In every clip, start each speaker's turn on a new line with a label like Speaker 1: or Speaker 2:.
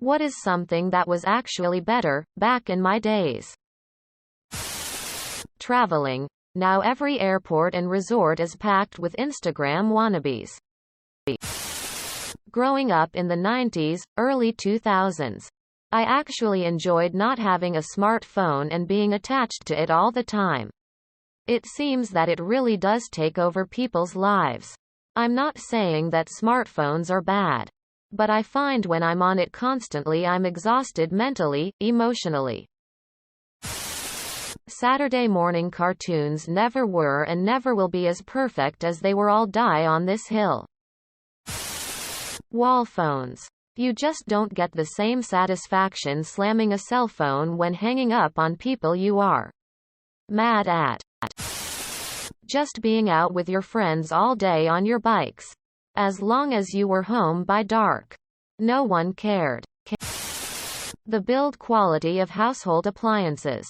Speaker 1: What is something that was actually better, back in my days? Traveling. Now every airport and resort is packed with Instagram wannabes. Growing up in the 90s, early 2000s. I actually enjoyed not having a smartphone and being attached to it all the time. It seems that it really does take over people's lives. I'm not saying that smartphones are bad. But I find when I'm on it constantly I'm exhausted mentally, emotionally. Saturday morning cartoons never were and never will be as perfect as they were. All die on this hill. Wall phones. You just don't get the same satisfaction slamming a cell phone when hanging up on people you are mad at. Just being out with your friends all day on your bikes. As long as you were home by dark. No one cared. The build quality of household appliances.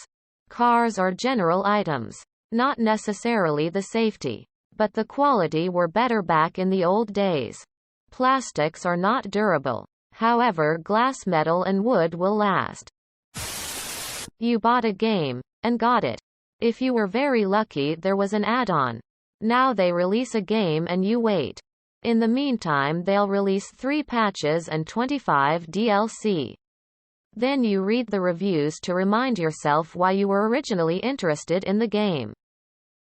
Speaker 1: Cars are general items. Not necessarily the safety. But the quality were better back in the old days. Plastics are not durable. However, glass, metal and wood will last. You bought a game. And got it. If you were very lucky there was an add-on. Now they release a game and you wait. In the meantime they'll release 3 patches and 25 DLC. Then you read the reviews to remind yourself why you were originally interested in the game.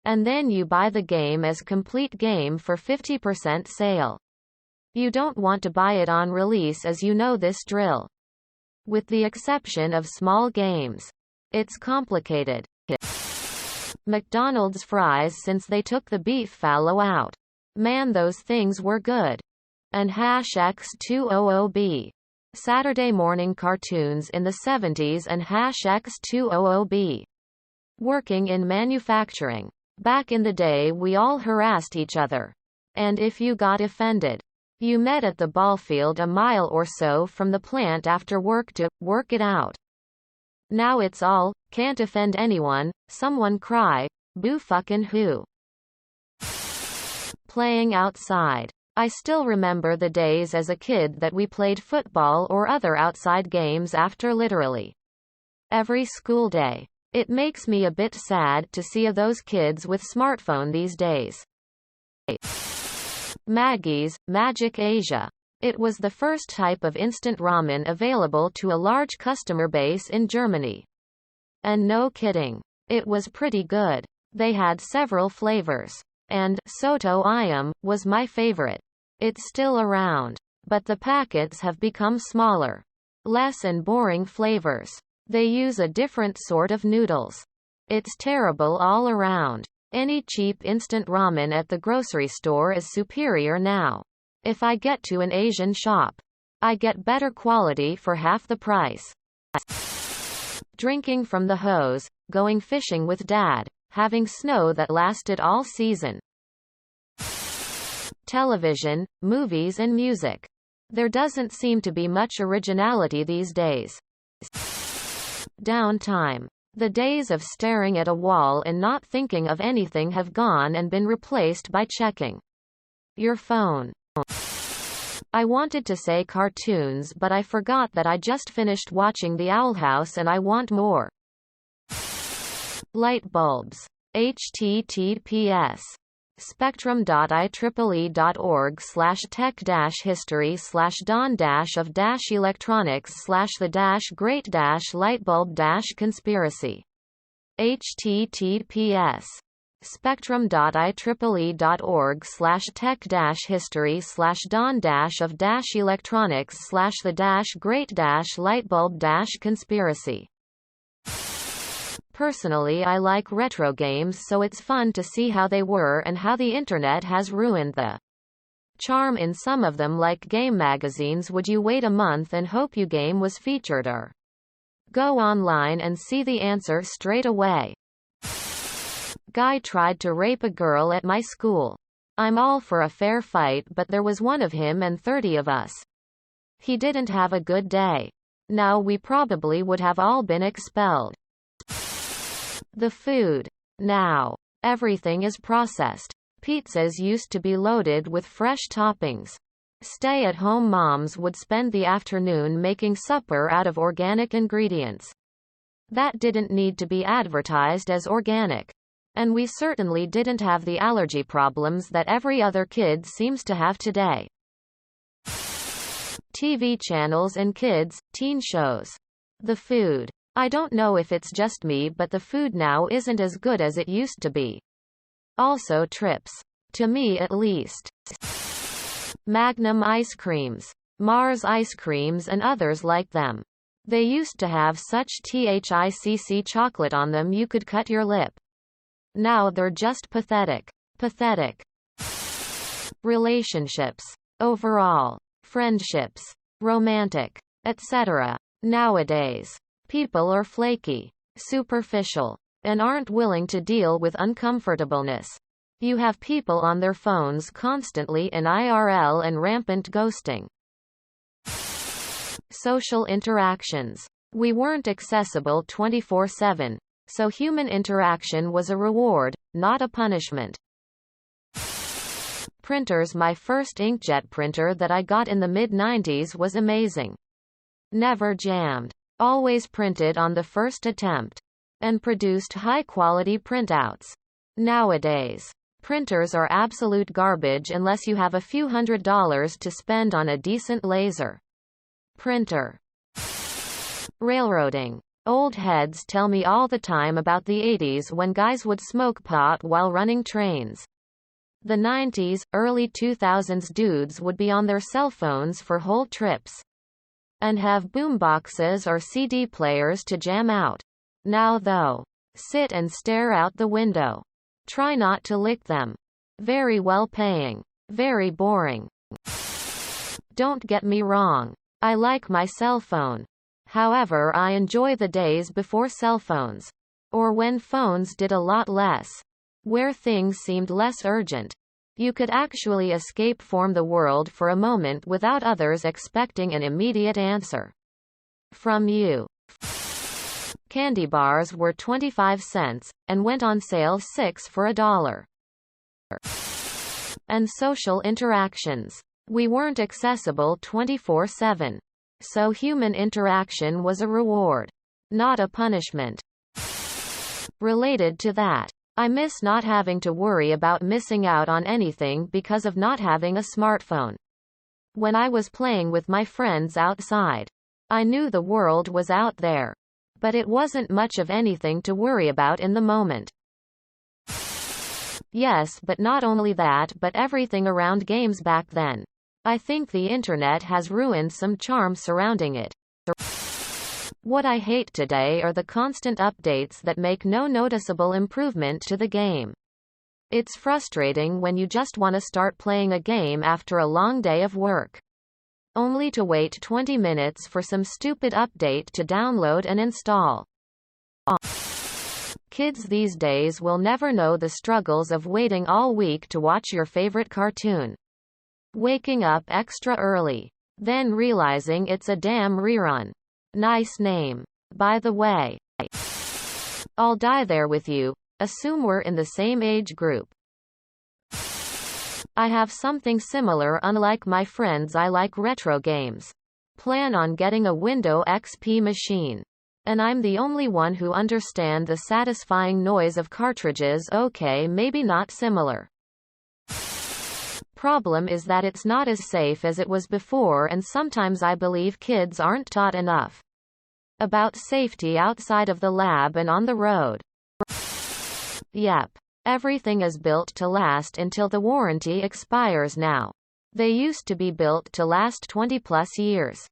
Speaker 1: And then you buy the game as complete game for 50% sale. You don't want to buy it on release as you know this drill. With the exception of small games. It's complicated. McDonald's fries since they took the beef fallow out. Man, those things were good. And #X200B. Saturday morning cartoons in the 70s and #X200B. Working in manufacturing. Back in the day we all harassed each other. And if you got offended, you met at the ballfield a mile or so from the plant after work to work it out. Now it's all, can't offend anyone, someone cry, boo fucking who. Playing outside. I still remember the days as a kid that we played football or other outside games after literally every school day. It makes me a bit sad to see those kids with smartphone these days. Maggie's, Magic Asia. It was the first type of instant ramen available to a large customer base in Germany. And no kidding. It was pretty good. They had several flavors. And Soto Ayam was my favorite. It's still around. But the packets have become smaller. Less and boring flavors. They use a different sort of noodles. It's terrible all around. Any cheap instant ramen at the grocery store is superior now. If I get to an Asian shop, I get better quality for half the price. Drinking from the hose, going fishing with Dad, having snow that lasted all season. Television, movies and music. There doesn't seem to be much originality these days. Downtime. The days of staring at a wall and not thinking of anything have gone and been replaced by checking your phone. I wanted to say cartoons but I forgot that I just finished watching The Owl House and I want more. Light bulbs. https spectrum.ieee.org/tech-history/don-of-electronics/the-great-lightbulb-conspiracy. https spectrum.ieee.org/tech-history/don-of-electronics/the-great-lightbulb-conspiracy. Personally I like retro games so it's fun to see how they were and how the internet has ruined the charm in some of them like game magazines. Would you wait a month and hope your game was featured or go online and see the answer straight away? Guy tried to rape a girl at my school. I'm all for a fair fight but there was one of him and 30 of us. He didn't have a good day. Now we probably would have all been expelled. The food. Now, everything is processed. Pizzas used to be loaded with fresh toppings. Stay-at-home moms would spend the afternoon making supper out of organic ingredients. That didn't need to be advertised as organic. And we certainly didn't have the allergy problems that every other kid seems to have today. TV channels and kids, teen shows. The food. I don't know if it's just me, but the food now isn't as good as it used to be. Also trips. To me at least. Magnum ice creams, Mars ice creams and others like them. They used to have such THICC chocolate on them you could cut your lip. Now they're just pathetic. Pathetic. Relationships. Overall. Friendships. Romantic. Etc. Nowadays. People are flaky, superficial, and aren't willing to deal with uncomfortableness. You have people on their phones constantly in IRL and rampant ghosting. Social interactions. We weren't accessible 24/7, so human interaction was a reward, not a punishment. Printers. My first inkjet printer that I got in the mid-90s was amazing. Never jammed. Always printed on the first attempt. And produced high-quality printouts. Nowadays, printers are absolute garbage unless you have a few $100s to spend on a decent laser printer. Railroading. Old heads tell me all the time about the 80s when guys would smoke pot while running trains. The 90s, early 2000s dudes would be on their cell phones for whole trips. And have boomboxes or CD players to jam out. Now though, sit and stare out the window. Try not to lick them. Very well paying. Very boring. Don't get me wrong. I like my cell phone. However, I enjoy the days before cell phones. Or when phones did a lot less. Where things seemed less urgent. You could actually escape from the world for a moment without others expecting an immediate answer from you. Candy bars were 25 cents, and went on sale 6 for $1. And social interactions. We weren't accessible 24/7. So human interaction was a reward, not a punishment. Related to that, I miss not having to worry about missing out on anything because of not having a smartphone. When I was playing with my friends outside, I knew the world was out there. But it wasn't much of anything to worry about in the moment. Yes, but not only that, but everything around games back then. I think the internet has ruined some charm surrounding it. What I hate today are the constant updates that make no noticeable improvement to the game. It's frustrating when you just want to start playing a game after a long day of work, only to wait 20 minutes for some stupid update to download and install. Kids these days will never know the struggles of waiting all week to watch your favorite cartoon. Waking up extra early. Then realizing it's a damn rerun. Nice name. By the way. I'll die there with you. Assume we're in the same age group. I have something similar. Unlike my friends, I like retro games. Plan on getting a Windows XP machine. And I'm the only one who understand the satisfying noise of cartridges. Okay, maybe not similar. Problem is that it's not as safe as it was before, and sometimes I believe kids aren't taught enough about safety outside of the lab and on the road. Yep. Everything is built to last until the warranty expires now. They used to be built to last 20 plus years.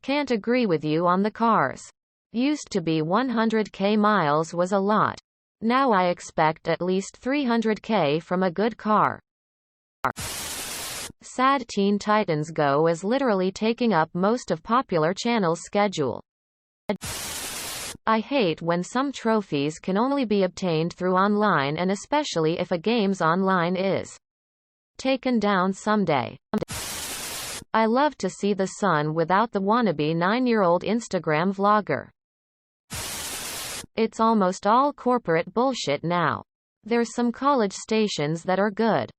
Speaker 1: Can't agree with you on the cars. Used to be 100k miles was a lot. Now I expect at least 300k from a good car. Sad Teen Titans Go is literally taking up most of popular channel's schedule. I hate when some trophies can only be obtained through online, and especially if a game's online is taken down someday. I love to see the sun without the wannabe 9-year-old Instagram vlogger. It's almost all corporate bullshit now. There's some college stations that are good,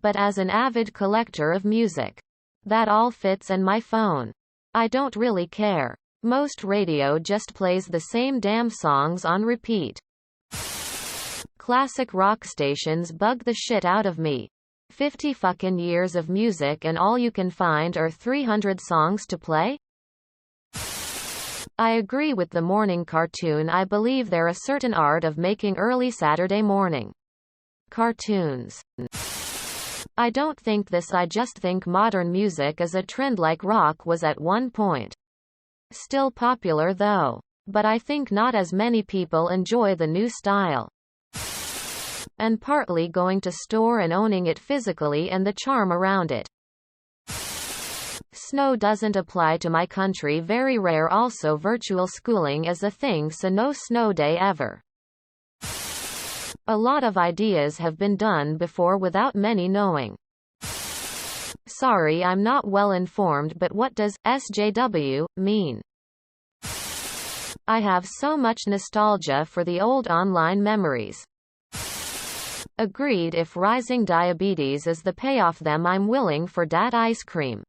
Speaker 1: but as an avid collector of music. That all fits in my phone. I don't really care. Most radio just plays the same damn songs on repeat. Classic rock stations bug the shit out of me. 50 fucking years of music and all you can find are 300 songs to play? I agree with the morning cartoon. I believe there a certain art of making early Saturday morning cartoons. I don't think this. I just think modern music is a trend like rock was at one point. Still popular though. But I think not as many people enjoy the new style. And partly going to store and owning it physically and the charm around it. Snow doesn't apply to my country. Very rare. Also virtual schooling is a thing, so no snow day ever. A lot of ideas have been done before without many knowing. Sorry, I'm not well informed, but what does SJW mean? I have so much nostalgia for the old online memories. Agreed. If rising diabetes is the payoff, then I'm willing for dat ice cream.